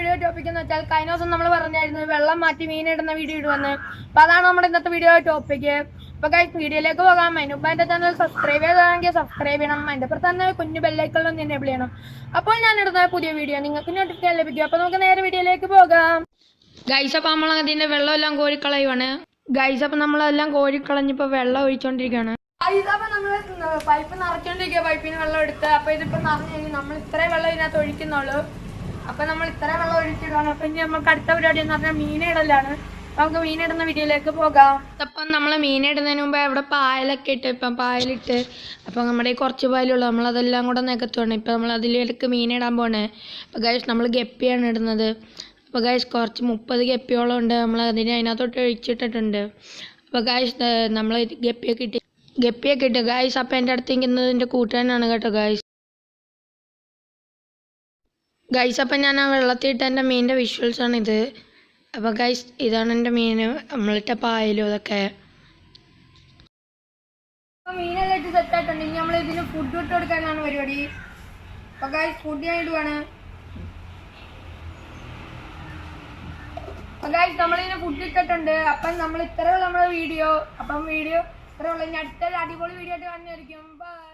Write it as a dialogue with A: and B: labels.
A: Video topic എന്ന് വെച്ചാൽ കഴിഞ്ഞ ദിവസം നമ്മൾ പറഞ്ഞായിരുന്നു വെള്ളം മാറ്റി മീനിടുന്ന വീഡിയോ ഇടുവന്ന്. അപ്പോൾ അതാണ് നമ്മുടെ ഇന്നത്തെ വീഡിയോ ടോപ്പിക്. അപ്പോൾ ഗൈസ് വീഡിയോയിലേക്ക് പോകാം. അതിന് മുമ്പ് എൻ്റെ ചാനൽ സബ്സ്ക്രൈബ് ചെയ്താണെങ്കിൽ സബ്സ്ക്രൈബ് ചെയ്യണം. അതിൻ്റെ പുറത്ത് തന്നെ കുഞ്ഞു ബെല്ലൈക്കണിലൊന്ന് എനേബിൾ ചെയ്യണം. അപ്പോൾ ഞാൻ ഇടുന്ന പുതിയ വീഡിയോ നിങ്ങൾക്ക് നോട്ടിഫിക്കേഷൻ ലഭിക്കും. അപ്പോൾ നമുക്ക് നേരെ വീഡിയോയിലേക്ക് പോകാം. ഗൈസ് അപ്പോൾ നമ്മൾ അതിൻ്റെ വെള്ളമെല്ലാം കോരിക്കളയുവാണ്. ഗൈസ് അപ്പോൾ നമ്മളെല്ലാം കോരിക്കളഞ്ഞിപ്പോൾ വെള്ളം ഒഴിച്ചുകൊണ്ടിരിക്കുകയാണ്. അപ്പോൾ നമ്മൾ പൈപ്പ് നിറച്ചുകൊണ്ടിരിക്കുക. പൈപ്പിന് വെള്ളം എടുത്ത് അപ്പോൾ ഇതിപ്പോൾ നിറഞ്ഞു കഴിഞ്ഞാൽ നമ്മൾ ഇത്രയും വെള്ളം ഇതിനകത്ത് ഒഴിക്കുന്നുള്ളൂ. അപ്പോൾ നമ്മൾ ഇത്രയും വെള്ളം ഒഴിച്ചിടുകയാണ്. അപ്പോൾ ഇനി നമുക്ക് അടുത്ത പരിപാടി എന്ന് പറഞ്ഞാൽ മീനിടലാണ്. നമുക്ക് മീനിടുന്ന വീഡിയോയിലേക്ക് പോകാം. അപ്പം നമ്മൾ മീനിടുന്നതിന് മുമ്പ് അവിടെ പായലൊക്കെ ഇട്ട് ഇപ്പം പായലിട്ട് അപ്പോൾ നമ്മുടെ കുറച്ച് പായലുള്ളൂ, നമ്മളതെല്ലാം കൂടെ നികത്തുവാണ്. ഇപ്പം നമ്മൾ അതിലേക്ക് മീനിടാൻ പോകണേ. അപ്പോൾ ഗൈസ് നമ്മൾ ഗപ്പിയാണ് ഇടുന്നത്. അപ്പോൾ ഗൈസ് കുറച്ച് 30 ഗപ്പിയോളം ഉണ്ട്. നമ്മൾ അതിനകത്തോട്ട് ഒഴിച്ചിട്ടിട്ടുണ്ട്. അപ്പോൾ ഗൈസ് നമ്മൾ ഗപ്പിയൊക്കെ ഇട്ട് ഗൈസ്. അപ്പം എൻ്റെ അടുത്ത് ഇരിക്കുന്നത് എൻ്റെ കൂട്ടുകാരനാണ് കേട്ടോ ഗൈസ്. അപ്പം ഞാൻ ആ വെള്ളത്തിലിട്ട് എൻ്റെ മീനിൻ്റെ വിഷ്വൽസാണിത്. അപ്പോൾ ഗൈസ് ഇതാണ് എൻ്റെ മീൻ, നമ്മളിട്ട പായലും അതൊക്കെ. അപ്പോൾ മീനെല്ലാം ഇട്ട് സെറ്റായിട്ടുണ്ട്. ഇനി നമ്മൾ ഇതിന് ഫുഡ് ഇട്ട് കൊടുക്കാനാണ് പരിപാടി. അപ്പോൾ ഗൈസ് ഫുഡ് ഞാൻ ഇടുവാണ്. അപ്പോൾ ഗൈസ് നമ്മളിതിന് ഫുഡ് ഇട്ടിട്ടുണ്ട്. അപ്പം നമ്മൾ ഇത്രയുള്ള നമ്മുടെ വീഡിയോ. അപ്പം വീഡിയോ ഇത്രയുള്ള അടുത്തൊരു അടിപൊളി വീഡിയോ ആയിട്ട് വന്നിരിക്കും. ബൈ.